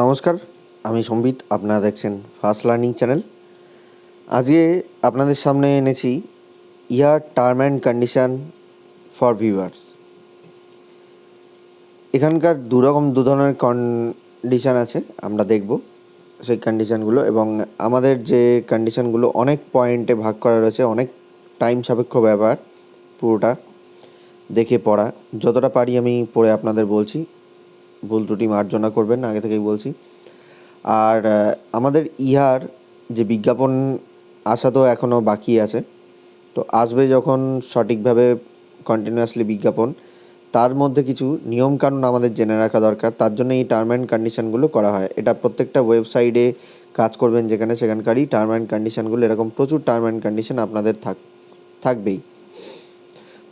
নমস্কার, আমি সম্বিত। আপনারা দেখছেন ফার্স্ট লার্নিং চ্যানেল। আজকে আপনাদের সামনে এনেছি ইয়ার term and condition for viewers. এখানকার দু ধরনের কন্ডিশান আছে, আমরা দেখব সেই কন্ডিশানগুলো। এবং আমাদের যে কন্ডিশানগুলো অনেক পয়েন্টে ভাগ করা রয়েছে, অনেক টাইম সাপেক্ষ ব্যাপার। পুরোটা দেখে পড়া যতটা পারি আমি পড়ে আপনাদের বলছি, ভুল ত্রুটি মার্জনা করবেন, আগে থেকেই বলছি। আর আমাদের ইহার যে বিজ্ঞাপন আসা তো এখনও বাকি আছে, তো আসবে যখন সঠিকভাবে কন্টিনিউয়াসলি বিজ্ঞাপন, তার মধ্যে কিছু নিয়মকানুন আমাদের জেনে রাখা দরকার। তার জন্য এই টার্ম অ্যান্ড কন্ডিশানগুলো করা হয়। এটা প্রত্যেকটা ওয়েবসাইটে কাজ করবেন যেখানে সেখানকারই টার্ম অ্যান্ড কন্ডিশানগুলো, এরকম প্রচুর টার্ম অ্যান্ড কন্ডিশান আপনাদের থাকবেই।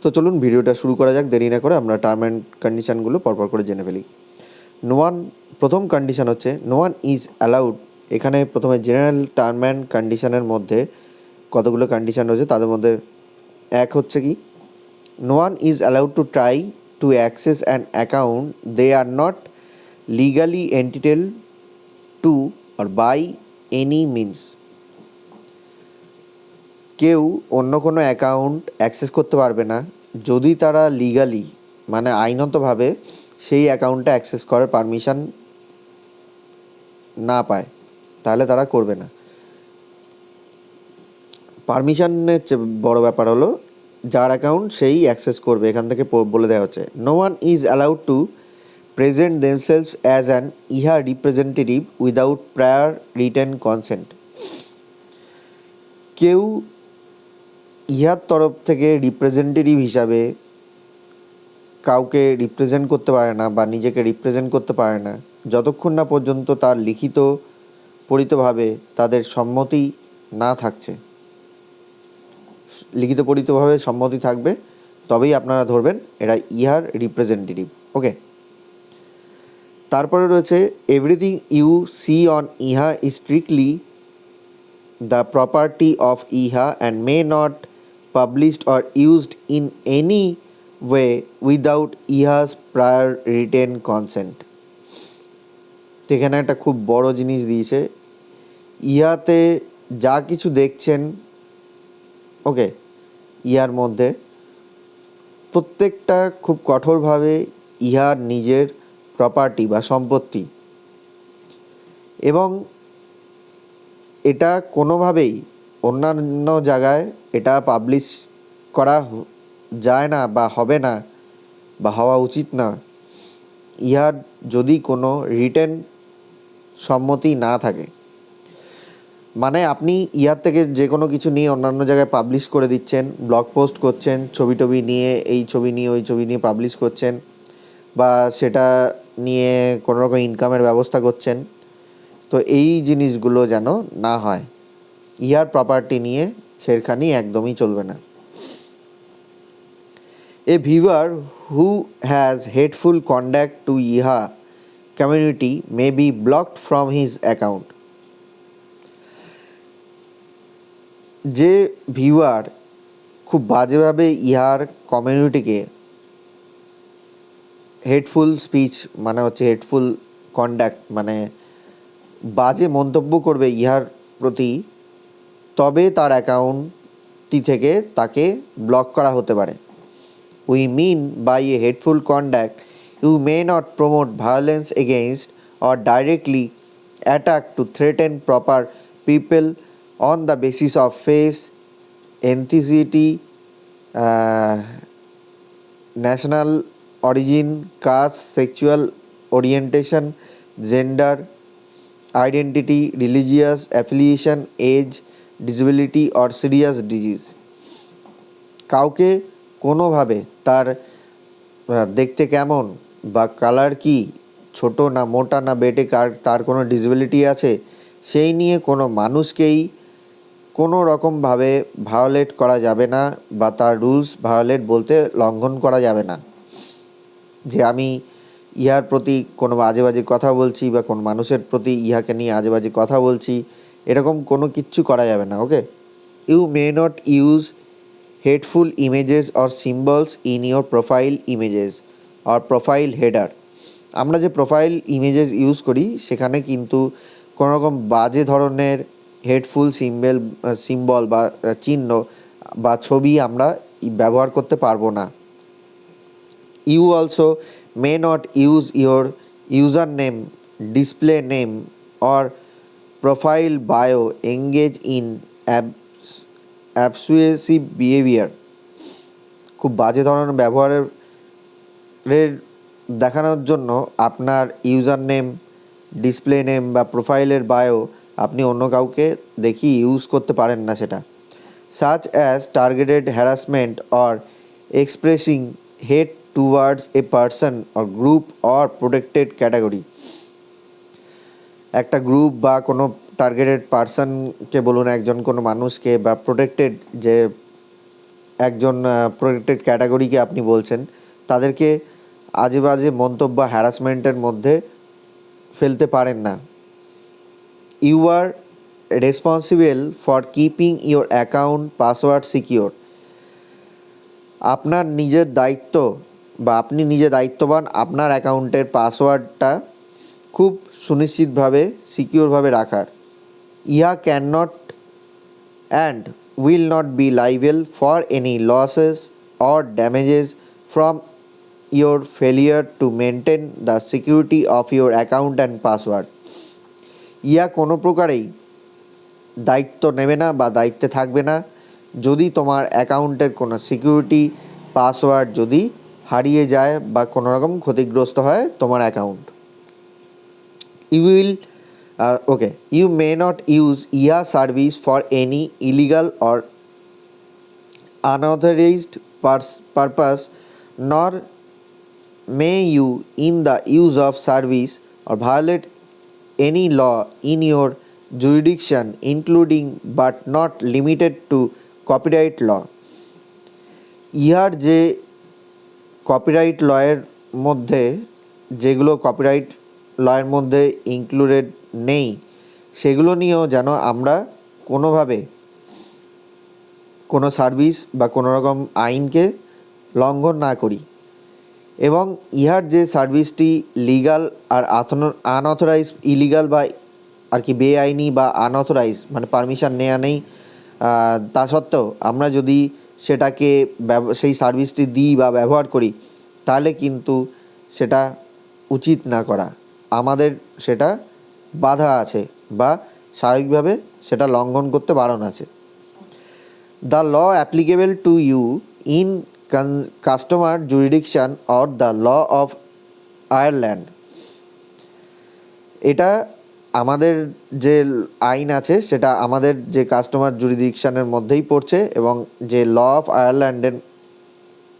তো চলুন ভিডিওটা শুরু করা যাক। দেরি না করে আমরা টার্ম অ্যান্ড কন্ডিশানগুলো পরপর করে জেনে ফেলি। প্রথম কন্ডিশান হচ্ছে নো ওয়ান ইজ অ্যালাউড। এখানে প্রথমে জেনারেল টার্ম অ্যান্ড কন্ডিশানের মধ্যে কতগুলো কন্ডিশান রয়েছে, তাদের মধ্যে এক হচ্ছে কি, no one is allowed to try to access an account they are not legally entitled to or by any means. কেউ অন্য কোনো অ্যাকাউন্ট অ্যাক্সেস করতে পারবে না যদি তারা লিগালি, মানে আইনতভাবে সেই অ্যাকাউন্টটা অ্যাক্সেস করার পারমিশন না পায়, তাহলে তারা করবে না। পারমিশনের চেয়ে বড় ব্যাপার হলো যার অ্যাকাউন্ট সেই অ্যাক্সেস করবে। এখান থেকে বলে দেওয়া হচ্ছে no one is allowed to present themselves as an ইহা representative without prior written consent. কেউ ইহার তরফ থেকে রিপ্রেজেন্টেটিভ হিসাবে কাউকে রিপ্রেজেন্ট করতে পারে না বা নিজেকে রিপ্রেজেন্ট করতে পারে না যতক্ষণ না পর্যন্ত তার লিখিত পরিতভাবে তাদের সম্মতি না থাকছে। লিখিত পরিতভাবে সম্মতি থাকবে, তবেই আপনারা ধরবেন এরা ইহার রিপ্রেজেন্টেটিভ। ওকে, তারপরে রয়েছে এভরিথিং ইউ সি অন ইহা is strictly the property of ইহা and may not published or used in any way without ইহাস প্রায়ার রিটেন কনসেন্ট। এখানে একটা খুব বড় জিনিস দিয়েছে, ইহাতে যা কিছু দেখছেন, ওকে, ইহার মধ্যে প্রত্যেকটা খুব কঠোরভাবে ইহার নিজের প্রপার্টি বা সম্পত্তি, এবং এটা কোনোভাবেই অন্যান্য জায়গায় এটা পাবলিশ করা যায় না বা হবে না বা হওয়া উচিত না, ইহার যদি কোনো রিটেন সম্মতি না থাকে। মানে আপনি ইহার থেকে যে কোনো কিছু নিয়ে অন্যান্য জায়গায় পাবলিশ করে দিচ্ছেন, ব্লগ পোস্ট করছেন, ছবি টবি নিয়ে, এই ছবি নিয়ে ওই ছবি নিয়ে পাবলিশ করছেন, বা সেটা নিয়ে কোনো রকম ইনকামের ব্যবস্থা করছেন, তো এই জিনিসগুলো যেন না হয়। ইহার প্রপার্টি নিয়ে ছেড়খানি একদমই চলবে না। A viewer who has hateful conduct to ইহা community may be blocked from his account. যে ভিউয়ার খুব বাজেভাবে ইহার কমিউনিটিকে, হেটফুল স্পিচ মানে হচ্ছে হেটফুল কন্ডাক্ট, মানে বাজে মন্তব্য করবে ইহার প্রতি, তবে তার অ্যাকাউন্টটি থেকে তাকে ব্লক করা হতে পারে। We mean by a hateful conduct you may not promote violence against or directly attack to threaten proper people on the basis of faith, ethnicity, national origin, caste, sexual orientation, gender identity, religious affiliation, age, disability or serious disease. কাউকে কোনোভাবে তার দেখতে কেমন বা colour কি, ছোট না মোটা না বেটে, তার কোনো ডিসেবিলিটি আছে, সেই নিয়ে কোনো মানুষকেই কোনো রকমভাবে ভায়োলেট করা যাবে না, বা তার রুলস ভায়োলেট বলতে লঙ্ঘন করা যাবে না। যে আমি ইহার প্রতি কোনো আজে বাজে কথা বলছি বা কোনো মানুষের প্রতি ইহাকে নিয়ে আজে বাজে কথা বলছি, এরকম কোনো কিচ্ছু করা যাবে না। Okay, you may not use hateful images or symbols in your profile images or profile header আমরা যে প্রোফাইল ইমেজেস ইউজ করি সেখানে কিন্তু কোনো রকম বাজে ধরনের হেটফুল সিম্বল বা চিহ্ন বা ছবি আমরা ব্যবহার করতে পারবো না। You also may not use your user name, display name or profile bio engage in abusive behaviour. খুব বাজে ধরনের ব্যবহারের দেখানোর জন্য আপনার ইউজার নেম, ডিসপ্লে নেম বা প্রোফাইলের বায়ো আপনি অন্য কাউকে দেখিয়ে ইউজ করতে পারেন না সেটা। Such as targeted harassment or expressing hate towards a person or group or protected category. একটা গ্রুপ বা কোনো টার্গেটেড পার্সনকে বলুন, একজন কোনো মানুষকে, বা প্রোটেক্টেড যে একজন প্রোটেক্টেড ক্যাটাগরিকে আপনি বলছেন, তাদেরকে আজে বাজে মন্তব্য হ্যারাসমেন্টের মধ্যে ফেলতে পারেন না। You are responsible for keeping your account password secure. আপনার নিজের দায়িত্ব বা আপনি নিজে দায়িত্ববান আপনার অ্যাকাউন্টের পাসওয়ার্ডটা খুব সুনিশ্চিতভাবে সিকিওরভাবে রাখার। ইহা can not and will not be liable for any losses or damages from your failure to maintain the security of your account and password. ইয়া কোনো প্রকারেই দায়িত্ব নেবে না বা দায়িত্বে থাকবে না যদি তোমার অ্যাকাউন্টের কোনো সিকিউরিটি পাসওয়ার্ড যদি হারিয়ে যায় বা কোনো রকম ক্ষতিগ্রস্ত হয় তোমার account. You may not use yeah service for any illegal or unauthorized purpose, nor may you in the use of service or violate any law in your jurisdiction including but not limited to copyright law. ইহার যে copyright লয়ের মধ্যে যেগুলো copyright লয়ের মধ্যে included নেই সেগুলো নিয়েও যেন আমরা কোনোভাবে কোনো সার্ভিস বা কোনো রকম আইনকে লঙ্ঘন না করি। এবং ইহার যে সার্ভিসটি লিগাল আর আনঅথরাইজ, ইলিগাল বা আর কি বেআইনি বা আনঅথরাইজ মানে পারমিশন নেওয়া নেই, তা সত্ত্বেও আমরা যদি সেটাকে সেই সার্ভিসটি দিই বা ব্যবহার করি তাহলে কিন্তু সেটা উচিত না করা, আমাদের সেটা বাধা আছে বা স্বাভাবিকভাবে সেটা লঙ্ঘন করতে বারণ আছে। The law applicable to you in customer jurisdiction or the law of Ireland. এটা আমাদের যে আইন আছে সেটা আমাদের যে কাস্টমার জুরিডিকশনের মধ্যেই পড়ছে এবং যে ল অফ আয়ারল্যান্ডের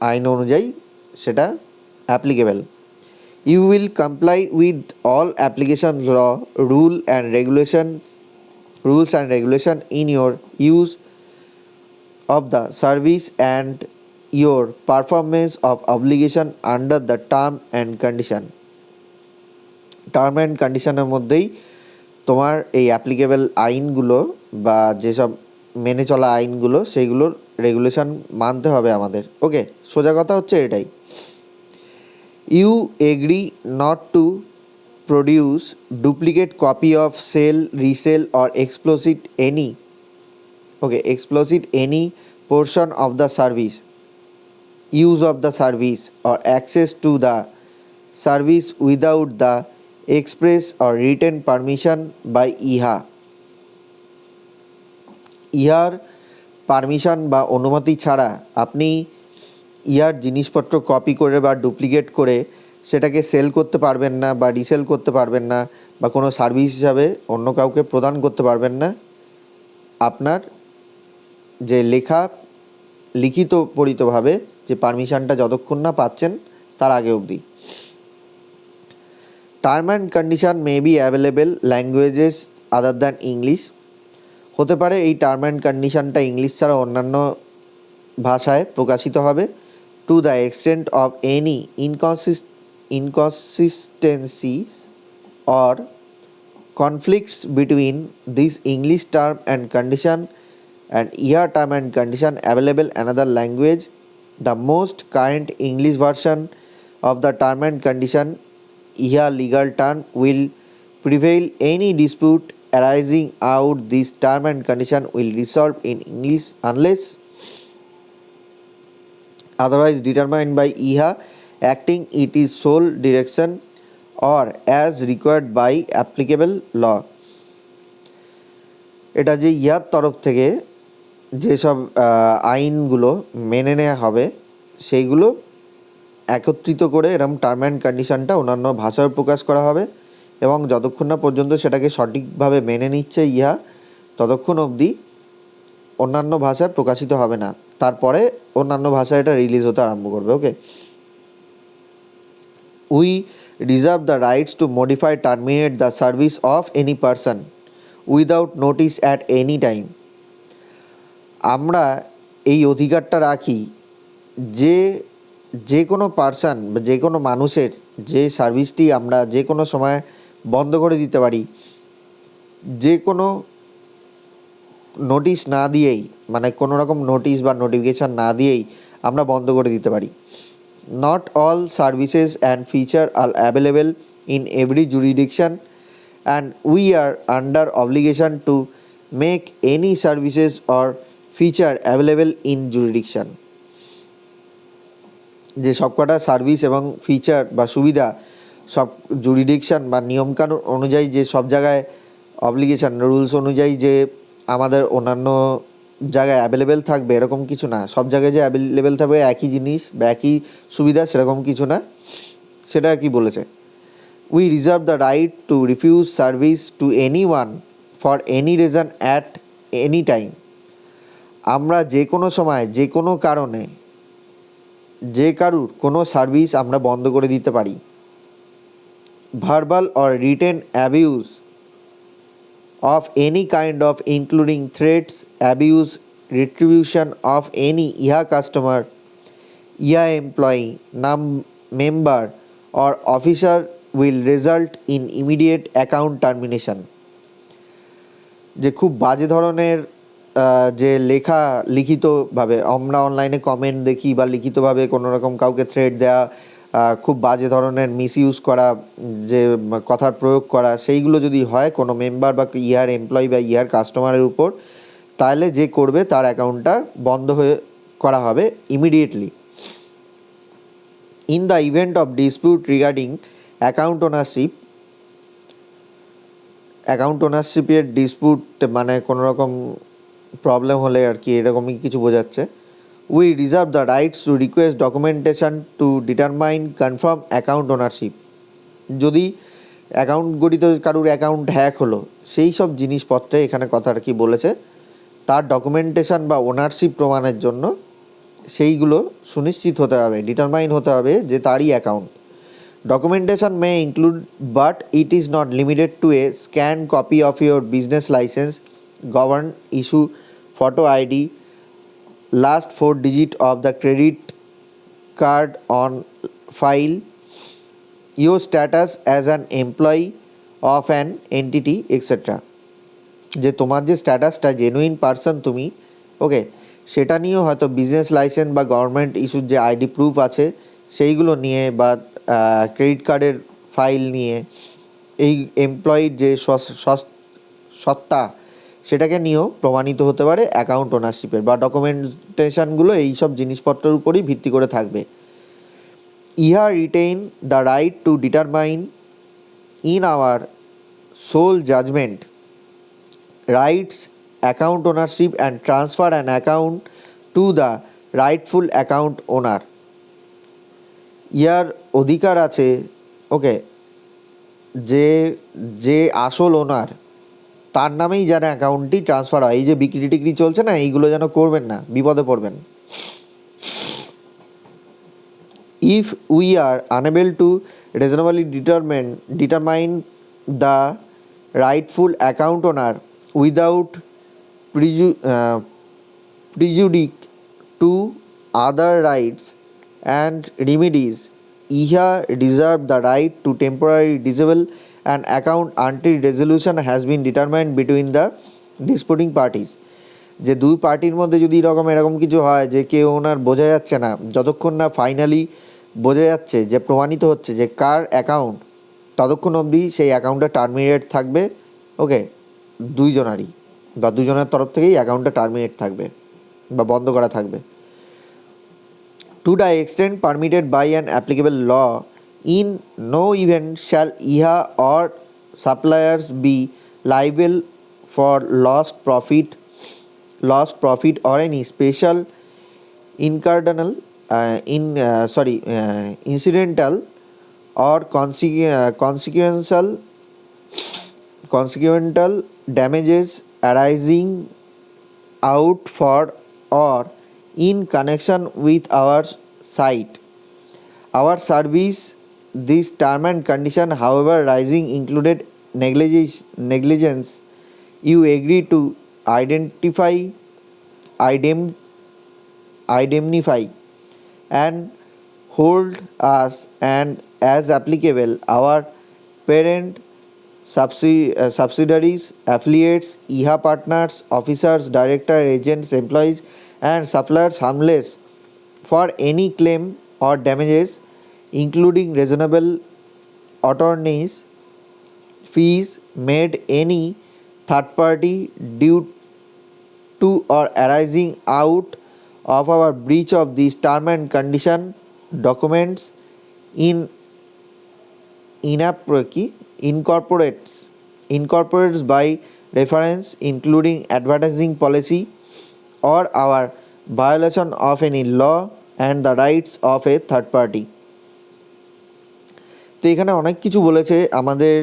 আইন অনুযায়ী সেটা applicable. You will comply with all application law rules and regulation in your use of the service and your performance of obligation under the term and condition. Term and কন্ডিশনের মধ্যেই তোমার এই applicable আইনগুলো বা যেসব মেনে চলা আইনগুলো সেইগুলোর রেগুলেশন মানতে হবে আমাদের। ওকে, সোজা কথা হচ্ছে এটাই। You agree not to produce duplicate copy of sell, resell or explicit any portion of the service, use of the service or access to the service without the express or written permission by ইহার permission বা অনুমতি ছাড়া আপনি ইহার জিনিসপত্র copy করে বা duplicate করে সেটাকে সেল করতে পারবেন না বা রিসেল করতে পারবেন না বা কোনো সার্ভিস হিসাবে অন্য কাউকে প্রদান করতে পারবেন না আপনার যে লিখিত পরিতভাবে যে পারমিশনটা যতক্ষণ না পাচ্ছেন তার আগে অবধি। Term and condition may be available languages other than English. হতে পারে এই টার্ম অ্যান্ড কন্ডিশনটা ইংলিশ ছাড়া অন্যান্য ভাষায় প্রকাশিত হবে। To the extent of any inconsistencies or conflicts between this English term and condition and ER term and condition available another language. The most current English version of the term and condition ইহা legal term will prevail. Any dispute arising out this term and condition will resolve in English unless otherwise determined by ইহা acting it is sole direction or as required by applicable law. এটা যে ইহার তরফ থেকে যেসব আইনগুলো মেনে নেওয়া হবে সেইগুলো একত্রিত করে এরম টার্ম অ্যান্ড কন্ডিশনটা অন্যান্য ভাষায় প্রকাশ করা হবে এবং যতক্ষণ না পর্যন্ত সেটাকে সঠিকভাবে মেনে নিচ্ছে ইহা ততক্ষণ অবধি অন্যান্য ভাষায় প্রকাশিত হবে না, তারপরে অন্যান্য ভাষায় এটা রিলিজ হতে আরম্ভ করবে। Okay, we reserve the rights to modify terminate the service of any person without notice at any time. আমরা এই অধিকারটা রাখি যে যে কোনো পার্সন বা যে কোনো মানুষের যে সার্ভিসটি আমরা যে কোনো সময় বন্ধ করে দিতে পারি, যে কোনো নোটিশ না দিয়েই, মানে কোনো রকম নোটিশ বা নোটিফিকেশান না দিয়েই আমরা বন্ধ করে দিতে পারি। Not all services and feature are available in every jurisdiction and we are under obligation to make any services or feature available in jurisdiction. যে সবকটা সার্ভিস এবং ফিচার বা সুবিধা সব জুরিডিকশন বা নিয়মকানুন অনুযায়ী যে সব জায়গায় অবলিগেশন রুলস অনুযায়ী যে আমাদের অন্যান্য জায়গায় অ্যাভেলেবেল থাকবে এরকম কিছু না। সব জায়গায় যে অ্যাভেলেবেল থাকবে একই জিনিস বা একই সুবিধা সেরকম কিছু না, সেটা আর কি বলেছে। We reserve the right two refuse service to any one for any reason at any time. আমরা যে কোনো সময় যে কোনো কারণে যে কারুর কোনো সার্ভিস আমরা বন্ধ করে দিতে পারি। Verbal or written abuse of any kind of including threats, abuse, retribution of any ইহা কাস্টমার, ইহা এমপ্লয়ি, নাম member or officer will result in immediate account termination. যে খুব বাজে ধরনের যে লিখিতভাবে আমরা অনলাইনে কমেন্ট দেখি বা লিখিতভাবে কোনো রকম কাউকে থ্রেট দেওয়া, খুব বাজে ধরনের মিসইউজ করা, যে কথার প্রয়োগ করা, সেইগুলো যদি হয় কোনো মেম্বার বা ইহার এমপ্লয়ি বা ইহার কাস্টমারের উপর, তাহলে যে করবে তার অ্যাকাউন্টটা বন্ধ হয়ে করা হবে immediately. In the event of dispute regarding account ওনারশিপের ডিসপিউট মানে কোনো রকম প্রবলেম হলে আর কি, এরকমই কিছু বোঝাচ্ছে। We reserve the rights to request documentation to determine confirm account ownership. যদি অ্যাকাউন্ট গঠিত কারুর অ্যাকাউন্ট হ্যাক হলো, সেই সব জিনিসপত্রে এখানে কথা আর কি বলেছে, তার ডকুমেন্টেশন বা ওনারশিপ প্রমাণের জন্য সেইগুলো সুনিশ্চিত হতে হবে, ডিটারমাইন হতে হবে যে তারই account. Documentation may include, but it is not limited to, a scanned copy of your business license, government issue photo ID, last 4 digit of the credit card on file, your status as an employee of an entity, etc. যে তোমার যে স্ট্যাটাসটা genuine person তুমি, ওকে, সেটা নিয়েও হয়তো business licence বা government ইস্যুর যে আইডি প্রুফ আছে সেইগুলো নিয়ে বা ক্রেডিট কার্ডের ফাইল নিয়ে, এই এমপ্লয়ির যে সত্তা সেটাকে নিয়েও প্রমাণিত হতে পারে অ্যাকাউন্ট ওনারশিপের, বা ডকুমেন্টেশনগুলো এই সব জিনিসপত্রের উপরই ভিত্তি করে থাকবে। ইহা retain the right to determine in our sole judgement rights account ownership and transfer an account to the rightful account owner. ইয়ার অধিকার আছে, ওকে, যে যে আসল ওনার তার নামেই যেন অ্যাকাউন্টটি ট্রান্সফার হয়। এই যে বিক্রি টিক্রি চলছে না, এইগুলো যেন করবেন না, বিপদে পড়বেন। If we are unable to reasonably determine the rightful account owner without prejudice to other rights and remedies, ইহা reserve the right to temporarily disable an account until resolution has been determined between the disputing parties. যে দুই পার্টির মধ্যে যদি এরকম কিছু হয় যে কেউ ওনার বোঝা যাচ্ছে না, যতক্ষণ না ফাইনালি বোঝা যাচ্ছে যে প্রমাণিত হচ্ছে যে কার অ্যাকাউন্ট ততক্ষণ অবধি সেই অ্যাকাউন্টটা টার্মিনেট থাকবে। ওকে, দুইজনারই বা দুজনের তরফ থেকেই অ্যাকাউন্টটা টার্মিনেট থাকবে বা বন্ধ করা থাকবে। To the extent permitted by an applicable law, in no event shall IHA or suppliers be liable for lost profit or any special incidental, incidental or consequential damages arising out for or in connection with our site, our service. This term and condition, however, rising included negligence. You agree to identify, indemnify, and hold us and as applicable our parent subsidiaries, affiliates, IHA partners, officers, director, agents, employees, and suppliers harmless for any claim or damages, including reasonable attorneys fees made any third party due to or arising out of our breach of these term and condition documents in incorporates by reference, including advertising policy or our violation of any law and the rights of a third party. তো এখানে অনেক কিছু বলেছে আমাদের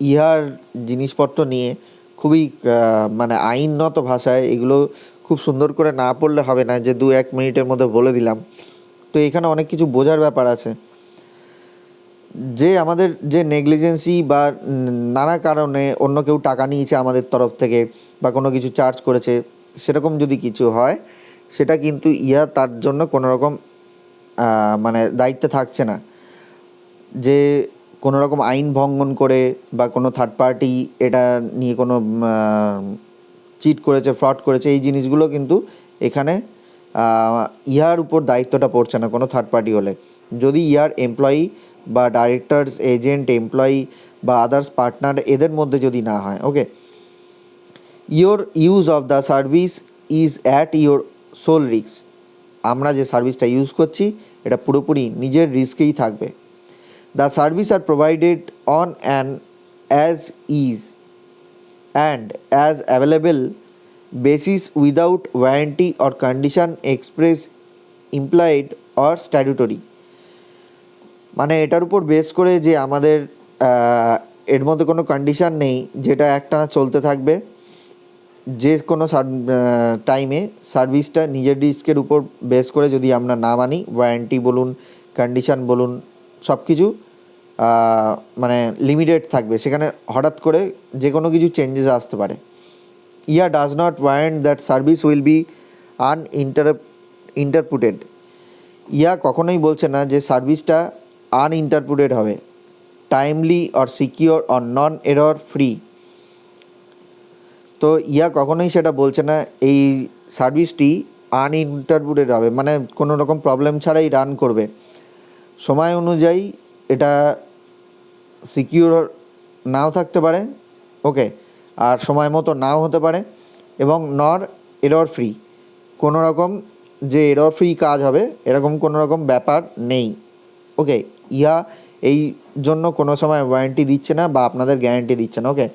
ইহার জিনিসপত্র নিয়ে, খুবই মানে আইনত ভাষায়। এগুলো খুব সুন্দর করে না পড়লে হবে না যে 2-1 মিনিটের মধ্যে বলে দিলাম। তো এখানে অনেক কিছু বোঝার ব্যাপার আছে, যে আমাদের যে নেগলিজেন্সি বা নানা কারণে অন্য কেউ টাকা নিয়েছে আমাদের তরফ থেকে বা কোনো কিছু চার্জ করেছে, সেরকম যদি কিছু হয়, সেটা কিন্তু ইহা তার জন্য কোনো রকম মানে দায়িত্বে থাকছে না। যে কোনো রকম আইন ভঙ্গন করে বা কোনো থার্ড পার্টি এটা নিয়ে কোনো চিট করেছে, ফ্রড করেছে, এই জিনিসগুলো কিন্তু এখানে ইহার উপর দায়িত্বটা পড়ছে না কোনো থার্ড পার্টি হলে। যদি ইহার এমপ্লয়ি বা ডাইরেক্টরস, এজেন্ট, এমপ্লয়ি বা আদার্স পার্টনার এদের মধ্যে যদি না হয়। Okay, your use of the service is at your sole risk. আমরা যে সার্ভিসটা ইউজ করছি এটা পুরোপুরি নিজের রিস্কেই থাকবে। The services are provided on an as is and as available basis without warranty or condition express, implied or statutory. মানে এটার উপর বেস করে যে আমাদের এর মধ্যে কোনো কন্ডিশান নেই যেটা একটানা চলতে থাকবে। যে কোনো টাইমে সার্ভিসটা নিজের রিস্কের উপর বেস করে যদি আমরা না মানি, ওয়ারেন্টি বলুন, কন্ডিশান বলুন, সব কিছু মানে লিমিটেড থাকবে। সেখানে হঠাৎ করে যে কোনো কিছু চেঞ্জেস আসতে পারে। ইয়া does not warrant that service will be interpreted. ইয়া কখনোই বলছে না যে সার্ভিসটা আনইন্টারপ্রেটেড হবে। Timely or secure or non error free. তো ইয়া কখনোই সেটা বলছে না এই সার্ভিসটি আনইন্টারপ্রেটেড হবে, মানে কোনো রকম প্রবলেম ছাড়াই রান করবে। সময় অনুযায়ী এটা সিকিউর নাও থাকতে পারে, ওকে, আর সময় মতো নাও হতে পারে, এবং নর এরর ফ্রি। কোনো রকম যে এরর ফ্রি কাজ হবে এরকম কোনো রকম ব্যাপার নেই। ওকে, ইহা এই জন্য কোনো সময় ওয়ারেন্টি দিচ্ছে না বা আপনাদের গ্যারান্টি দিচ্ছে না। ওকে,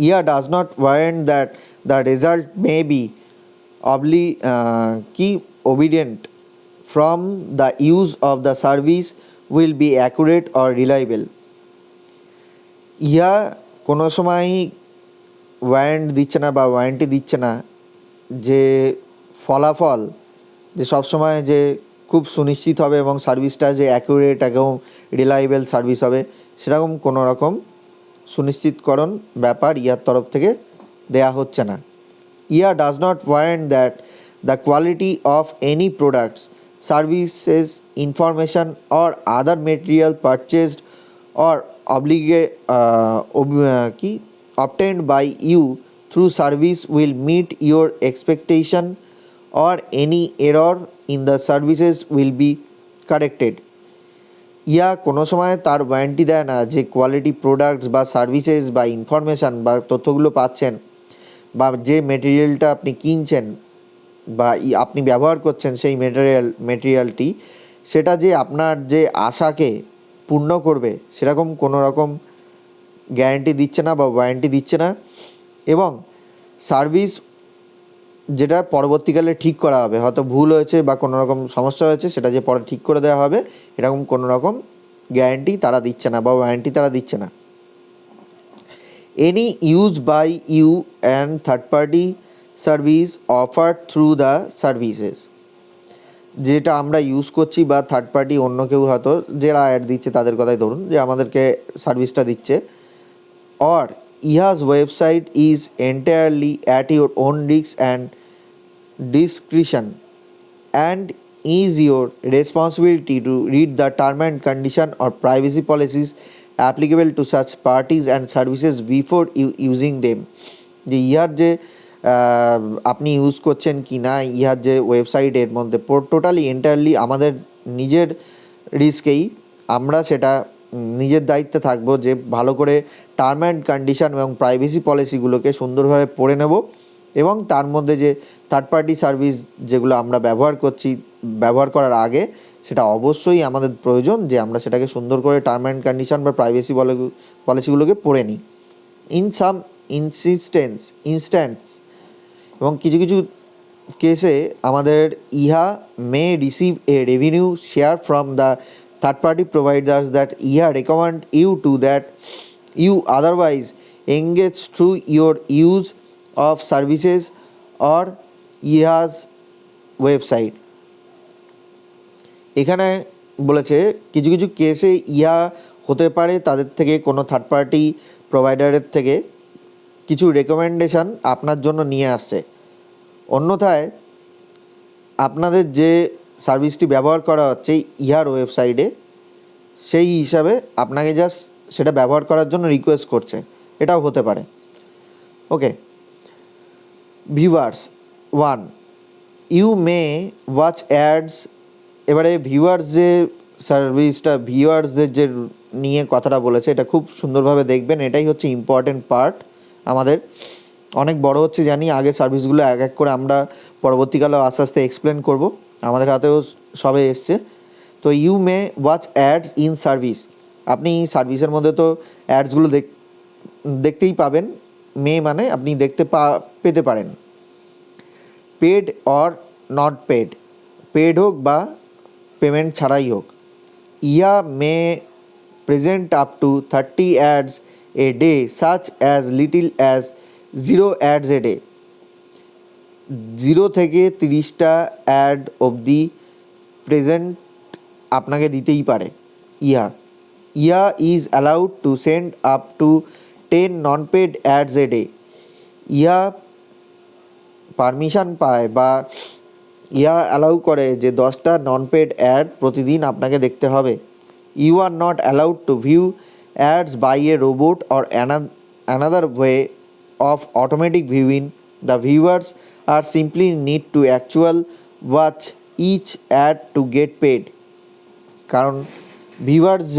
ইহা does not warrant that the result may be obedient from the use of the service will be accurate or reliable. ইহা কোনো সময় ওয়ারেন্ট দিচ্ছে না বা ওয়ারেন্টি দিচ্ছে না যে ফলাফল যে সবসময় যে খুব সুনিশ্চিত হবে এবং সার্ভিসটা যে অ্যাকুরেট এবং রিলায়েবল সার্ভিস হবে, সেরকম কোনো রকম সুনিশ্চিতকরণ ব্যাপার ইয়ার তরফ থেকে দেয়া হচ্ছে না। ইয়া does not warrant that the quality of any products, services, information or other material purchased or obtained by you through service will meet your expectation or any error in the services will be corrected. ইয়া কোনো সময় তার warranty দেয় না যে quality products বা services বা information বা তথ্যগুলো পাচ্ছেন বা যে মেটেরিয়ালটা আপনি কিনছেন বা আপনি ব্যবহার করছেন সেই মেটেরিয়ালটি সেটা যে আপনার যে আশাকে পূর্ণ করবে সেরকম কোনো রকম গ্যারান্টি দিচ্ছে না বা ওয়ারেন্টি দিচ্ছে না। এবং সার্ভিস যেটা পরবর্তীকালে ঠিক করা হবে, হয়তো ভুল হয়েছে বা কোনো রকম সমস্যা হয়েছে সেটা যে পরে ঠিক করে দেওয়া হবে, এরকম কোনো রকম গ্যারান্টি তারা দিচ্ছে না বা ওয়ারেন্টি তারা দিচ্ছে না। Any use by you and third party service offer through the services, যেটা আমরা ইউজ করছি বা থার্ড পার্টি অন্য কেউ হয়তো যারা অ্যাড দিচ্ছে তাদের কথাই ধরুন যে আমাদেরকে সার্ভিসটা দিচ্ছে, or IHA's website is entirely at your own risk and discretion and is your responsibility to read the term and condition or privacy policies applicable to such parties and services before you using them। যে ইহার যে আপনি use করছেন কি না, ইহার যে ওয়েবসাইটের মধ্যে টোটালি এন্টায়ারলি আমাদের নিজের রিস্কেই আমরা সেটা নিজের দায়িত্বে থাকবো যে ভালো করে টার্ম অ্যান্ড কন্ডিশন এবং প্রাইভেসি পলিসিগুলোকে সুন্দরভাবে পড়ে নেব এবং তার মধ্যে যে থার্ড পার্টি সার্ভিস যেগুলো আমরা ব্যবহার করার আগে সেটা অবশ্যই আমাদের প্রয়োজন যে আমরা সেটাকে সুন্দর করে টার্ম অ্যান্ড কন্ডিশন বা প্রাইভেসি পলিসিগুলোকে পড়ে নিই। ইন সাম ইনস্ট্যান্স এবং কিছু কিছু কেসে আমাদের ইহা may receive a revenue share from the third party providers that ইহা recommend you to that you otherwise engage through your use of services or ইহাজ ওয়েবসাইট। এখানে বলেছে কিছু কিছু কেসে ইহা হতে পারে তাদের থেকে কোনো থার্ড পার্টি প্রোভাইডারের থেকে কিছু রেকমেন্ডেশন আপনার জন্য নিয়ে আসছে, অন্যথায় আপনাদের যে সার্ভিসটি ব্যবহার করা হচ্ছে ইহার ওয়েবসাইটে সেই হিসাবে আপনাকে জাস্ট সেটা ব্যবহার করার জন্য রিকোয়েস্ট করছে, এটাও হতে পারে। Okay, viewers 1, you may watch ads. এবারে ভিউয়ার্স যে সার্ভিসটা ভিউয়ার্সদের যে নিয়ে কথাটা বলেছে এটা খুব সুন্দরভাবে দেখবেন, এটাই হচ্ছে ইম্পর্টেন্ট পার্ট আমাদের। অনেক বড় হচ্ছে জানি, আগে সার্ভিসগুলো এক এক করে আমরা পরবর্তীকালেও আস্তে আস্তে এক্সপ্লেন করব, আমাদের হাতেও সবে এসছে। তো you may watch ads in service, আপনি সার্ভিসের মধ্যে তো অ্যাডসগুলো দেখতেই পাবেন, মানে আপনি পেতে পারেন। পেড অর নট পেড হোক বা পেমেন্ট ছাড়াই হোক। ইয়া may present up to 30 ads a day such as little as 0 ads a day. 0 থেকে 30টা অ্যাড অবধি প্রেজেন্ট আপনাকে দিতেই পারে ইয়া is allowed to send up to 10 non paid ads a day. ইয়া পারমিশন পায় বা ইয়া অ্যালাউ করে যে 10টা নন পেড অ্যাড প্রতিদিন আপনাকে দেখতে হবে। You are not allowed to view ads by a robot or another way of automatic viewing. The viewers are simply need to actual watch each ad to get paid. কারণ viewers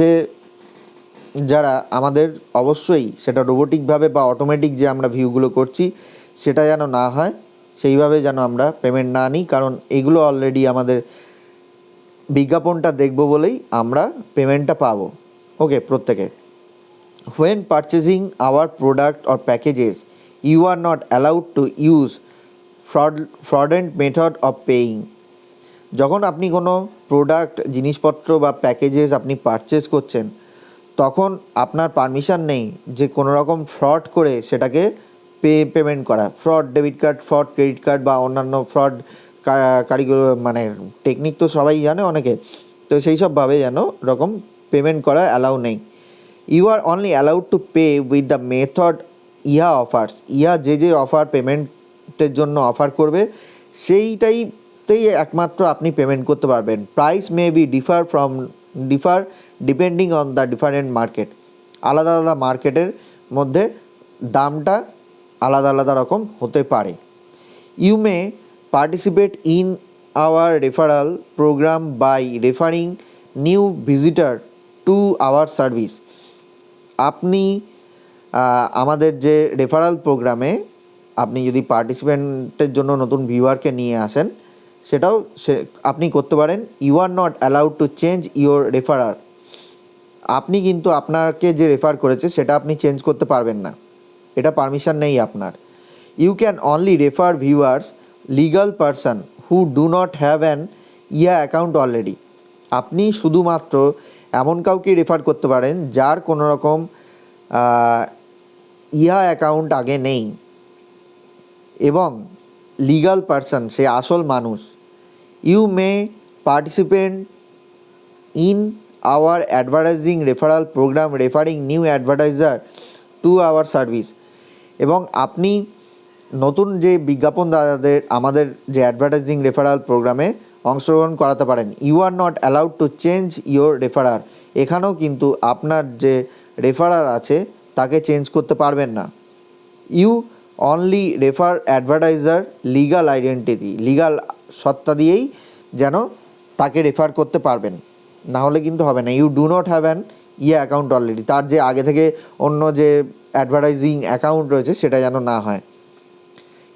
যারা আমাদের অবশ্যই সেটা রোবোটিকভাবে বা অটোমেটিক যে আমরা ভিউগুলো করছি সেটা যেন না হয়, সেইভাবে যেন আমরা পেমেন্ট না নিই, কারণ এগুলো অলরেডি আমাদের বিজ্ঞাপনটা দেখব বলেই আমরা পেমেন্টটা পাবো। ওকে, প্রত্যেকে। When purchasing our product or packages you are not allowed to use fraudulent method of paying. যখন আপনি কোনো প্রোডাক্ট জিনিসপত্র বা প্যাকেজেস আপনি পারচেস করছেন তখন আপনার পারমিশন নেই যে কোনো রকম ফ্রড করে সেটাকে পেমেন্ট করা। Fraud debit card, fraud credit card বা অন্যান্য ফ্রড কারিগর মানে টেকনিক তো সবাই জানে অনেকে, তো সেই সবভাবে যেন রকম পেমেন্ট করা অ্যালাউ নেই। You are only allowed to pay with the method ইহা অফার্স। ইহা যে অফার পেমেন্টের জন্য অফার করবে সেইটাইতেই একমাত্র আপনি পেমেন্ট করতে পারবেন। Price may be differ depending on the different market. আলাদা আলাদা মার্কেটের মধ্যে দামটা আলাদা আলাদা রকম হতে পারে। You may participate in our referral program by referring new visitor 2 our service. আপনি আমাদের যে রেফারাল প্রোগ্রামে আপনি যদি পার্টিসিপেন্টের জন্য নতুন ভিউয়ারকে নিয়ে আসেন, সেটাও আপনি করতে পারেন। You are not allowed to change your referrer. আপনি কিন্তু আপনাকে যে রেফার করেছে সেটা আপনি চেঞ্জ করতে পারবেন না, এটা পারমিশন নেই আপনার। You can only refer viewers legal person who do not have an ইয়া অ্যাকাউন্ট অলরেডি। আপনি শুধুমাত্র এমন কাউকে রেফার করতে পারেন যার কোনো রকম ইহা অ্যাকাউন্ট আগে নেই এবং লিগাল পারসন, সে আসল মানুষ। You may participant in our advertising referral program referring new advertiser to our service. এবং আপনি নতুন যে বিজ্ঞাপনদাতাদের আমাদের যে অ্যাডভার্টাইজিং রেফারাল প্রোগ্রামে অংশগ্রহণ করাতে পারেন। You are not allowed to change your referrer. এখানেও কিন্তু আপনার যে রেফারার আছে তাকে চেঞ্জ করতে পারবেন না। You only refer advertiser legal identity, legal সত্তা দিয়েই যেন তাকে রেফার করতে পারবেন, না হলে কিন্তু হবে না। You do not have an ইয়ে অ্যাকাউন্ট অলরেডি, তার যে আগে থেকে অন্য যে অ্যাডভার্টাইজিং অ্যাকাউন্ট রয়েছে সেটা যেন না হয়।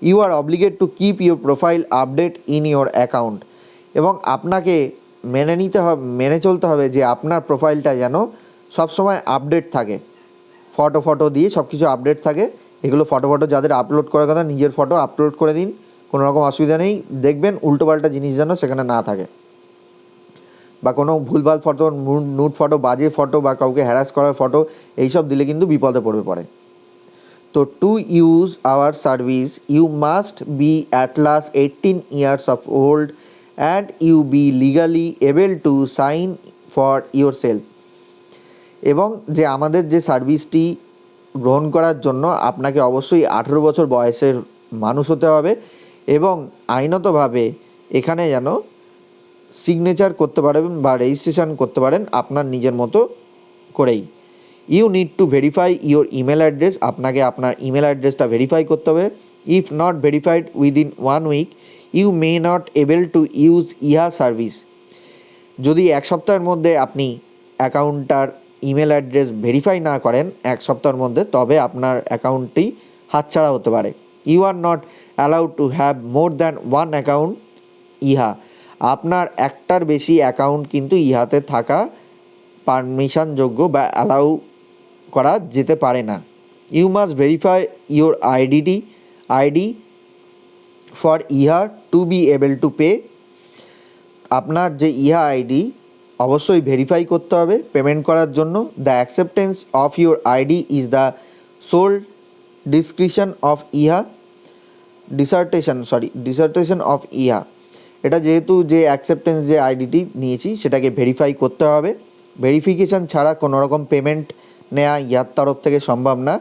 You are obliged to keep your profile update in your account. এবং আপনাকে মেনে চলতে হবে যে আপনার প্রোফাইলটা যেন সবসময় আপডেট থাকে, ফটো দিয়ে সব কিছু আপডেট থাকে। এগুলো ফটো যাদের আপলোড করার কথা, নিজের ফটো আপলোড করে দিন, কোনো রকম অসুবিধা নেই। দেখবেন উল্টোপাল্টা জিনিস যেন সেখানে না থাকে, বা কোনো ভুলভাল ফটো, নুড ফটো, বাজে ফটো বা কাউকে হ্যারাস করার ফটো এইসব দিলে কিন্তু বিপদে পড়ে। তো to use our service you must be at last 18 years of old and you be legally able to sign for yourself. এবং যে আমাদের যে সার্ভিসটি গ্রহণ করার জন্য আপনাকে অবশ্যই 18 বছর বয়সের মানুষ হতে হবে এবং আইনতভাবে এখানে যেন সিগনেচার করতে পারবেন বা রেজিস্ট্রেশন করতে পারেন আপনার নিজের মতো করেই। You need to verify your email address. আপনাকে আপনার ইমেল অ্যাড্রেসটা ভেরিফাই করতে হবে। If not verified within 1 week you may not able to use ইহা সার্ভিস। যদি 1 সপ্তাহের মধ্যে আপনি অ্যাকাউন্টটার ইমেল অ্যাড্রেস ভেরিফাই না করেন 1 সপ্তাহের মধ্যে, তবে আপনার অ্যাকাউন্টটি হাতছাড়া হতে পারে। You are not allowed to have more than 1 account ইহা। আপনার একটার বেশি অ্যাকাউন্ট কিন্তু ইহাতে থাকা পারমিশনযোগ্য বা অ্যালাউ করা যেতে পারে না। You must verify your ID for ইহা to be able to pay. আপনার যে ইহা আইডি অবশ্যই ভেরিফাই করতে হবে পেমেন্ট করার জন্য। The acceptance of your ID is the sole description of ইহা ডিসার্টেশন অফ ইহা। এটা যেহেতু যে অ্যাকসেপ্টেন্স যে আইডিটি নিয়েছি সেটাকে ভেরিফাই করতে হবে। ভেরিফিকেশান ছাড়া কোনো রকম পেমেন্ট নেওয়া ইয়ার তরফ থেকে সম্ভব না।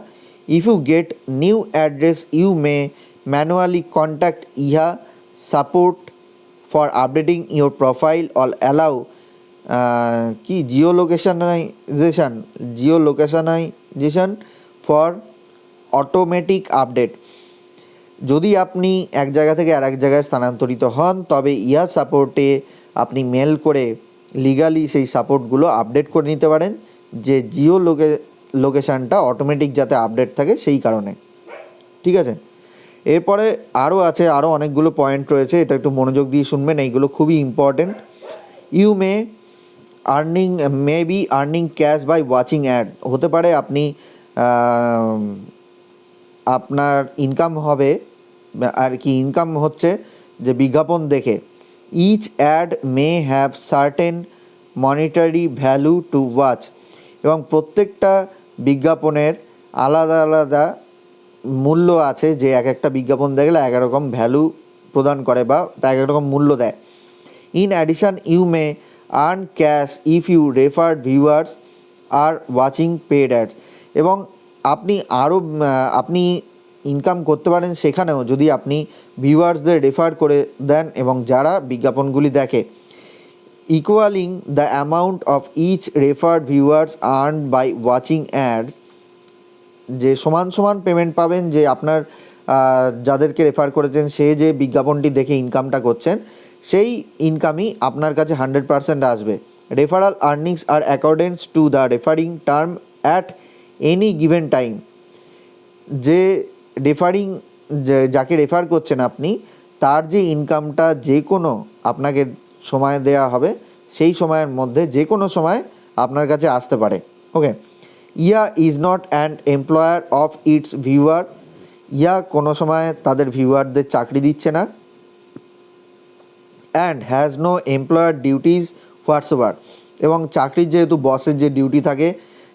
If you get new address you may manually contact ইহা support for updating your profile all allow geolocationization for automatic update. যদি আপনি এক জায়গা থেকে আরেক জায়গায় স্থানান্তরিত হন তবে ইহা সাপোর্টে আপনি মেল করে লিগালি সেই সাপোর্টগুলো আপডেট করে নিতে পারেন, যে লোকেশানটা অটোমেটিক যাতে আপডেট থাকে সেই কারণে। ঠিক আছে, এরপরে আরও অনেকগুলো পয়েন্ট রয়েছে, এটা একটু মনোযোগ দিয়ে শুনবেন, এইগুলো খুবই important. You may be earning cash by watching ad. হতে পারে আপনি আপনার ইনকাম হবে ইনকাম হচ্ছে যে বিজ্ঞাপন দেখে। Each ad may have certain monetary value to watch. এবং প্রত্যেকটা বিজ্ঞাপনের আলাদা মূল্য আছে, যে এক একটা বিজ্ঞাপন দেখলে এক রকম ভ্যালু প্রদান করে বা এক এক রকম মূল্য দেয়। In addition you may earn cash if you refer viewers are watching paid ads. এবং আপনি ইনকাম করতে পারেন সেখানেও যদি আপনি ভিউয়ার্সদের রেফার করে দেন এবং যারা বিজ্ঞাপনগুলি দেখে। Equaling the amount of each referred viewers earn by watching ads. যে সমান পেমেন্ট পাবেন, যে আপনার যাদেরকে রেফার করেছেন সে যে বিজ্ঞাপনটি দেখে ইনকামটা করছেন সেই ইনকামই আপনার কাছে 100% আসবে। Referral earnings are accordance to the referring term at any given time. যে রেফারিং, যাকে রেফার করছেন আপনি, তার যে ইনকামটা যে কোনো আপনাকে সময় দেওয়া হবে, সেই সময়ের মধ্যে যে কোনো সময় আপনার কাছে আসতে পারে। ওকে, ইয়া is not an employer of its viewer. ইয়া কোনো সময় তাদের ভিউয়ারদের চাকরি দিচ্ছে না। And has no employer duties whatsoever. এবং চাকরির যেহেতু বসের যে ডিউটি থাকে,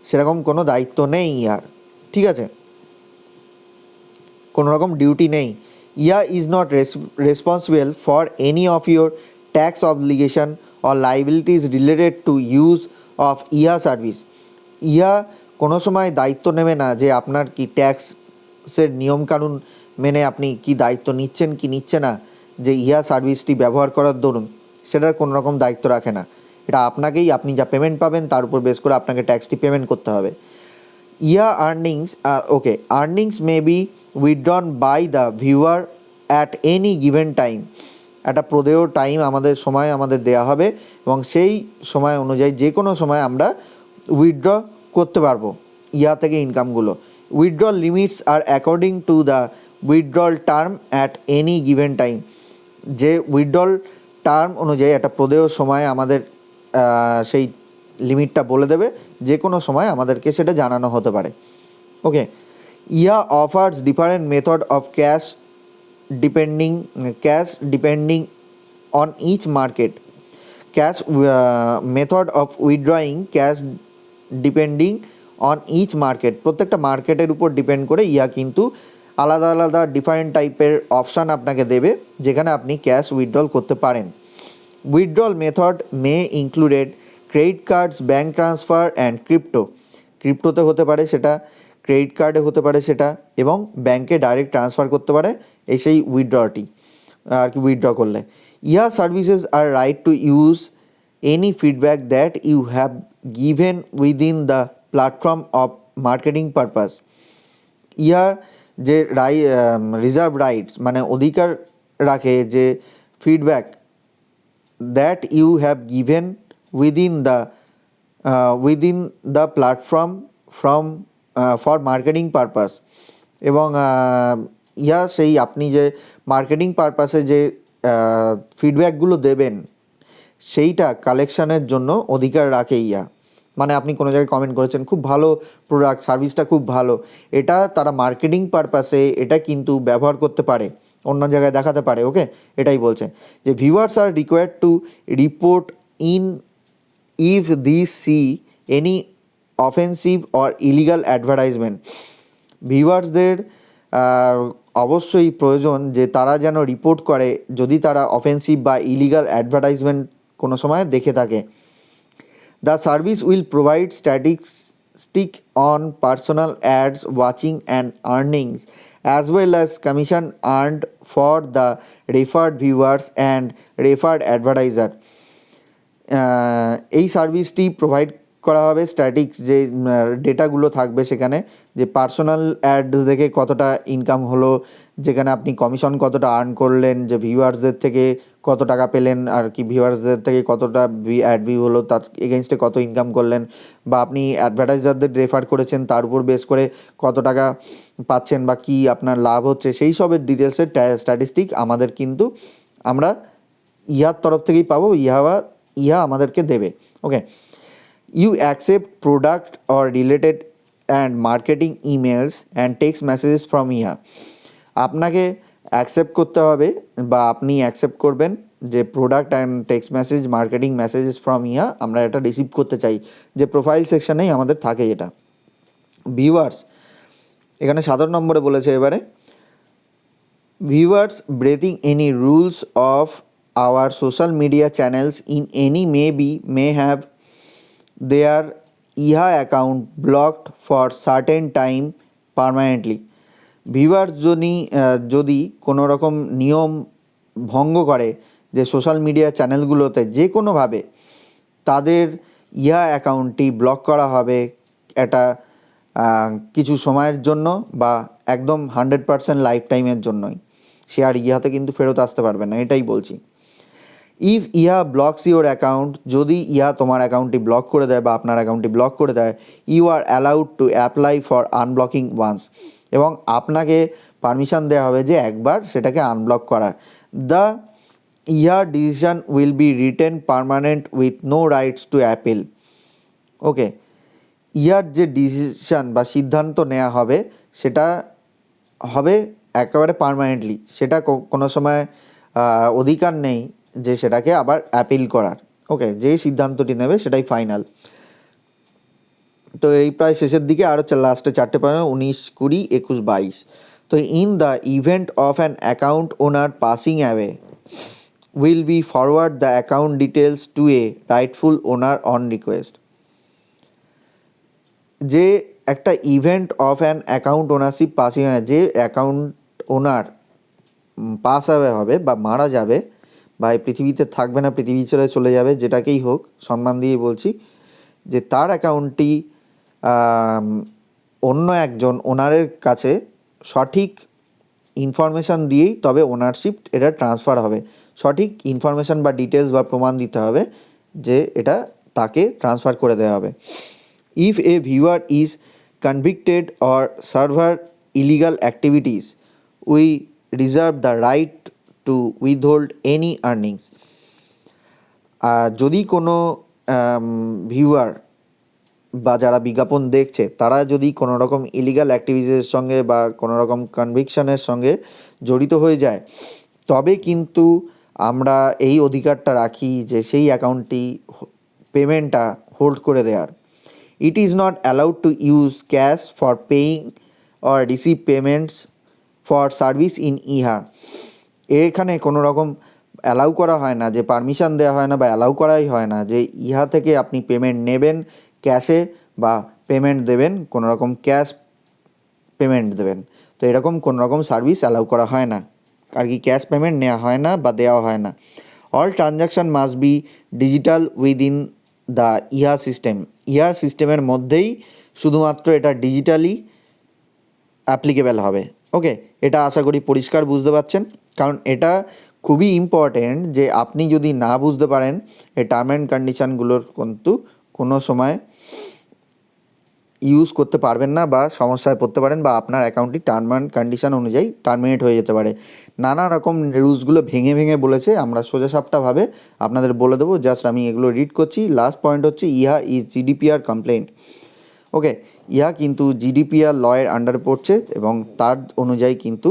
সেরকম কোনো দায়িত্ব নেই ইয়ার। ঠিক আছে, কোনো রকম ডিউটি নেই। ইয়া is not responsible for any of your tax obligation or liabilities related to use of ইয়া সার্ভিস। ইয়া কোনো সময় দায়িত্ব নেবে না যে আপনার কি ট্যাক্সের নিয়মকানুন মেনে আপনি কি দায়িত্ব নিচ্ছেন কি নিচ্ছে না, যে ইয়া সার্ভিসটি ব্যবহার করার দরুন সেটার কোনো রকম দায়িত্ব রাখে না। এটা আপনাকেই, আপনি যা পেমেন্ট পাবেন তার উপর বেস করে আপনাকে ট্যাক্সটি পেমেন্ট করতে হবে। ইয়া earnings, okay, earnings may be withdrawn by the viewer at any given time. একটা প্রদেয় টাইম আমাদের দেওয়া হবে এবং সেই সময় অনুযায়ী যে কোনো সময় আমরা উইথড্র করতে পারবো ইয়া থেকে ইনকামগুলো। Withdrawal limits are according to the withdrawal term at any given time. যে উইথড্রল টার্ম অনুযায়ী একটা প্রদেয় সময় আমাদের সেই লিমিটটা বলে দেবে, যে কোনো সময় আমাদেরকে সেটা জানানো হতে পারে। Okay, yeah offers different method of cash depending on each market. Cash method of withdrawing cash depending on each market. প্রত্যেকটা মার্কেটের উপর ডিপেন্ড করে ইয়া কিন্তু আলাদা আলাদা ডিফারেন্ট টাইপের অপশান আপনাকে দেবে, যেখানে আপনি ক্যাশ উইথড্রল করতে পারেন। Withdrawal method may included credit cards, bank transfer and crypto. ক্রিপ্টোতে হতে পারে সেটা, ক্রেডিট কার্ডে হতে পারে সেটা, এবং ব্যাঙ্কে ডাইরেক্ট ট্রান্সফার করতে পারে এই সেই উইথড্রটি আর কি, উইথড্র করলে। Yeah services are right to use any feedback that you have given within the platform of marketing purpose. Yeah যে রিজার্ভ রাইটস মানে অধিকার রাখে যে feedback that you have given within the platform for marketing purpose. এবং yeah সেই আপনি যে marketing পারপাসে যে ফিডব্যাকগুলো দেবেন সেইটা কালেকশানের জন্য অধিকার রাখে ইয়া। মানে আপনি কোনো জায়গায় কমেন্ট করেছেন খুব ভালো প্রোডাক্ট, সার্ভিসটা খুব ভালো, এটা তারা মার্কেটিং পারপাসে এটা কিন্তু ব্যবহার করতে পারে, অন্য জায়গায় দেখাতে পারে। ওকে, এটাই বলছে যে viewers R required to report in if this C any offensive or illegal advertisement. ভিউয়ার্সদের অবশ্যই প্রয়োজন যে তারা যেন রিপোর্ট করে যদি তারা অফেন্সিভ বা ইলিগাল অ্যাডভার্টাইজমেন্ট কোনো সময় দেখে থাকে। The service will provide statistic on personal ads watching and earnings, as well as commission earned for the referred viewers and referred advertiser. এই সার্ভিসটি প্রোভাইড করা হবে স্ট্যাটিক্স যে ডেটাগুলো থাকবে সেখানে, যে পার্সোনাল অ্যাডস দেখে কতটা ইনকাম হলো, যেখানে আপনি কমিশন কতটা আর্ন করলেন, যে ভিউয়ার্সদের থেকে কত টাকা পেলেন আর কি, ভিউয়ার্সদের থেকে কতটা অ্যাড ভিউ হলো, তার এগেনস্টে কত ইনকাম করলেন, বা আপনি অ্যাডভার্টাইজারদের রেফার করেছেন তার উপর বেস করে কত টাকা পাচ্ছেন বা কী আপনার লাভ হচ্ছে, সেই সবের ডিটেলসের স্ট্যাটিস্টিক আমাদের কিন্তু আমরা ইহার তরফ থেকেই পাবো, ইহা আমাদেরকে দেবে। ওকে, you accept product or related and marketing emails and text messages from here. আপনাকে অ্যাকসেপ্ট করতে হবে বা আপনি অ্যাকসেপ্ট করবেন যে product and text message, marketing messages from yeah আমরা এটা রিসিভ করতে চাই, যে প্রোফাইল সেকশানেই আমাদের থাকে এটা। ভিউয়ার্স এখানে 7 নম্বরে বলেছে এবারে, viewers breathing any rules of our social media channels in any may have their ইহা account blocked for certain time permanently. Viewers যদি কোনো রকম নিয়ম ভঙ্গ করে যে সোশ্যাল মিডিয়া চ্যানেলগুলোতে যে কোনোভাবে, তাদের ইহা অ্যাকাউন্টটি ব্লক করা হবে এটা কিছু সময়ের জন্য বা একদম 100% লাইফ টাইমের জন্যই। সে আর ইহাতে কিন্তু ফেরত আসতে পারবে না, এটাই বলছি। ইফ ইহা ব্লকস ইউর অ্যাকাউন্ট, যদি ইহা তোমার অ্যাকাউন্টটি ব্লক করে দেয় বা আপনার অ্যাকাউন্টটি ব্লক করে দেয়, you are allowed to apply for unblocking once, এবং আপনাকে পারমিশন দেওয়া হবে যে একবার সেটাকে আনব্লক করার। দ্য ইহা decision will be written permanent with no rights to appeal. Okay, yeah যে ডিসিশন বা সিদ্ধান্ত নেওয়া হবে সেটা হবে একেবারে পার্মানেন্টলি, সেটা কোনো সময় অধিকার নেই যে সেটাকে আবার অ্যাপিল করার। ওকে, যে সিদ্ধান্তটি নেবে সেটাই ফাইনাল। তো এই প্রায় শেষের দিকে আরও লাস্টে 4টে পয়েন্ট 19, 20, 21, 22। তো in the event of an account owner passing away will be forward the account details two A Writefull owner on request. যে একটা event of an account ownership passing, যে অ্যাকাউন্ট ওনার পাস অ্যাওয়ে হবে বা মারা যাবে বা এই পৃথিবীতে থাকবে না, পৃথিবী ছেড়ে চলে যাবে, যেটাকেই হোক সম্মান দিয়ে বলছি, যে তার অ্যাকাউন্টটি অন্য একজন ওনারের কাছে সঠিক ইনফরমেশান দিয়েই তবে ওনারশিপ এটা ট্রান্সফার হবে। সঠিক ইনফরমেশান বা ডিটেলস বা প্রমাণ দিতে হবে যে এটা তাকে ট্রান্সফার করে দেওয়া হবে। If a viewer is convicted or server illegal activities we reserve the right to withhold any earnings. যদি কোনো ভিউয়ার বা যারা বিজ্ঞাপন দেখছে তারা যদি কোনো রকম ইলিগাল অ্যাক্টিভিটিসের সঙ্গে বা কোনো রকম কনভিকশনের সঙ্গে জড়িত হয়ে যায়, তবে কিন্তু আমরা এই অধিকারটা রাখি যে সেই অ্যাকাউন্টটি পেমেন্টটা হোল্ড করে দেওয়ার। It is not allowed to use cash for paying or receive payments for service in ইহা। এখানে কোনো রকম অ্যালাউ করা হয় না, যে পারমিশন দেওয়া হয় না বা অ্যালাউ করাই হয় না যে ইহা থেকে আপনি পেমেন্ট নেবেন ক্যাশে বা পেমেন্ট দেবেন কোনো রকম ক্যাশ পেমেন্ট দেবেন। তো এরকম কোনো রকম সার্ভিস অ্যালাউ করা হয় না, আর কি ক্যাশ পেমেন্ট নেওয়া হয় না বা দেওয়া হয় না। All transaction must be digital within the ইহা সিস্টেম। ইহার সিস্টেমের মধ্যেই শুধুমাত্র এটা ডিজিটালি অ্যাপ্লিকেবল হবে। ওকে, এটা আশা করি পরিষ্কার বুঝতে পারছেন, কারণ এটা খুবই ইম্পর্টেন্ট যে আপনি যদি না বুঝতে পারেন এই টার্ম অ্যান্ড কন্ডিশানগুলোর কিন্তু কোনো সময় ইউজ করতে পারবেন না বা সমস্যায় পড়তে পারেন বা আপনার অ্যাকাউন্টটি টার্ম অ্যান্ড কন্ডিশান অনুযায়ী টার্মিনেট হয়ে যেতে পারে। নানা রকম রুলসগুলো ভেঙে ভেঙে বলেছে, আমরা সোজাসাপটাভাবে আপনাদের বলে দেবো। জাস্ট আমি এগুলো রিড করছি। লাস্ট পয়েন্ট হচ্ছে ইহা ইজ জিডিপিআর কমপ্লেন্ট। ওকে, ইহা কিন্তু জিডিপিআর লয়ের আন্ডারে পড়ছে এবং তার অনুযায়ী কিন্তু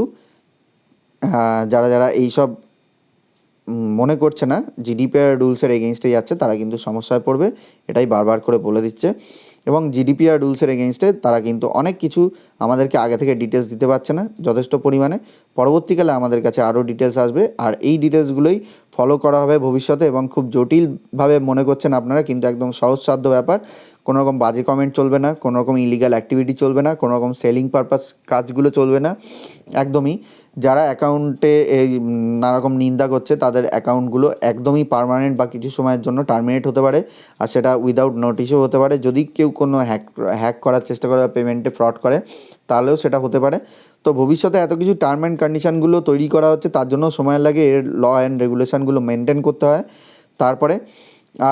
যারা যারা এইসব মনে করছে না জিডিপিআর রুলসের এগেনস্টে যাচ্ছে তারা কিন্তু সমস্যায় পড়বে, এটাই বারবার করে বলে দিচ্ছে। এবং জিডিপিআর রুলসের এগেনস্টে তারা কিন্তু অনেক কিছু আমাদেরকে আগে থেকে ডিটেলস দিতে পারছে না যথেষ্ট পরিমাণে। পরবর্তীকালে আমাদের কাছে আরও ডিটেলস আসবে, আর এই ডিটেলসগুলোই ফলো করা হবে ভবিষ্যতে। এবং খুব জটিলভাবে মনে করছেন আপনারা, কিন্তু একদম সহজসাধ্য ব্যাপার। কোনো রকম বাজে কমেন্ট চলবে না, কোনো রকম ইলিগাল অ্যাক্টিভিটি চলবে না, কোনো রকম সেলিং পারপাস কাজগুলো চলবে না একদমই। যারা অ্যাকাউন্টে এই নানারকম নিন্দা করছে তাদের অ্যাকাউন্টগুলো একদমই পার্মানেন্ট বা কিছু সময়ের জন্য টার্মিনেট হতে পারে, আর সেটা উইদাউট নোটিশও হতে পারে। যদি কেউ কোনো হ্যাক করার চেষ্টা করে বা পেমেন্টে ফ্রড করে তাহলেও সেটা হতে পারে। তো ভবিষ্যতে এত কিছু টার্ম অ্যান্ড কন্ডিশানগুলো তৈরি করা হচ্ছে, তার জন্য সময় লাগে, এর ল অ্যান্ড রেগুলেশানগুলো মেনটেন করতে হয় তারপরে।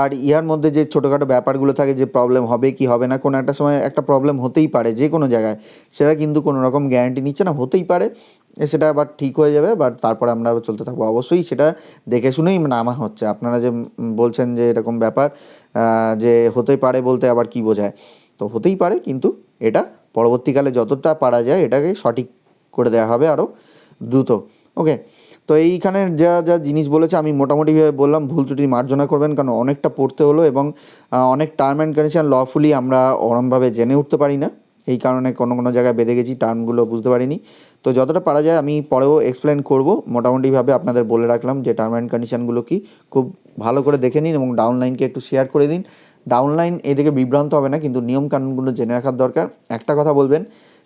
আর ইহার মধ্যে যে ছোটোখাটো ব্যাপারগুলো থাকে, যে প্রবলেম হবে কি হবে না, কোনো একটা সময় একটা প্রবলেম হতেই পারে যে কোনো জায়গায়, সেটা কিন্তু কোনো রকম গ্যারান্টি নিচ্ছে না, হতেই পারে, সেটা আবার ঠিক হয়ে যাবে। বাট তারপরে আমরা চলতে থাকবো, অবশ্যই সেটা দেখে শুনেই নামা হচ্ছে। আপনারা যে বলছেন যে এরকম ব্যাপার যে হতেই পারে বলতে আবার কি বোঝায়, তো হতেই পারে, কিন্তু এটা পরবর্তীকালে যতটা পারা যায় এটাকে সঠিক করে দেওয়া হবে আরও দ্রুত। ওকে, তো এইখানে যা যা জিনিস বলেছে আমি মোটামুটিভাবে বললাম, ভুল ত্রুটি মার্জনা করবেন, কারণ অনেকটা পড়তে হলো এবং অনেক টার্ম অ্যান্ড কন্ডিশন লফুলি আমরা ওরমভাবে জেনে উঠতে পারি না, এই কারণে কোনো কোনো জায়গায় বেঁধে গেছি, টার্মগুলো বুঝতে পারিনি। তো যতটা পারা যায় আমি পরেও এক্সপ্লেন করব, মোটামুটিভাবে আপনাদের বলে রাখলাম যে টার্ম অ্যান্ড কন্ডিশানগুলো কি, খুব ভালো করে দেখে নিন এবং ডাউনলাইনকে একটু শেয়ার করে দিন। ডাউনলাইন এদিকে বিভ্রান্ত হবে না, কিন্তু নিয়মকানুনগুলো জেনে রাখার দরকার। একটা কথা বলবেন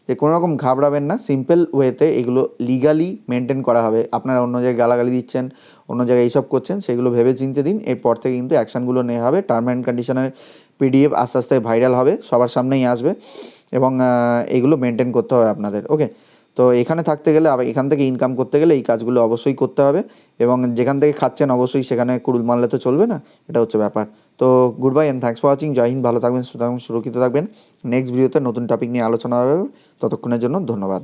যে কোনো রকম ঘাবড়াবেন না, সিম্পল ওয়েতে এগুলো লিগালি মেনটেন করা হবে। আপনারা অন্য জায়গায় গালাগালি দিচ্ছেন, অন্য জায়গায় এইসব করছেন, সেগুলো ভেবে চিনতে দিন। এরপর থেকে কিন্তু অ্যাকশানগুলো নেওয়া হবে। টার্ম অ্যান্ড কন্ডিশনের পিডিএফ আস্তে আস্তে ভাইরাল হবে, সবার সামনেই আসবে এবং এগুলো মেনটেন করতে হবে আপনাদের। ওকে, তো এখানে থাকতে গেলে আবার এখান থেকে ইনকাম করতে গেলে এই কাজগুলো অবশ্যই করতে হবে, এবং যেখান থেকে খাচ্ছেন অবশ্যই সেখানে কুড়ুল মারলে তো চলবে না, এটা হচ্ছে ব্যাপার। তো good bye and thanks for watching. Jai Hind, ভালো থাকবেন, সুতরাং সুরক্ষিত থাকবেন। নেক্সট ভিডিওতে নতুন টপিক নিয়ে আলোচনা হবে, ততক্ষণের জন্য ধন্যবাদ।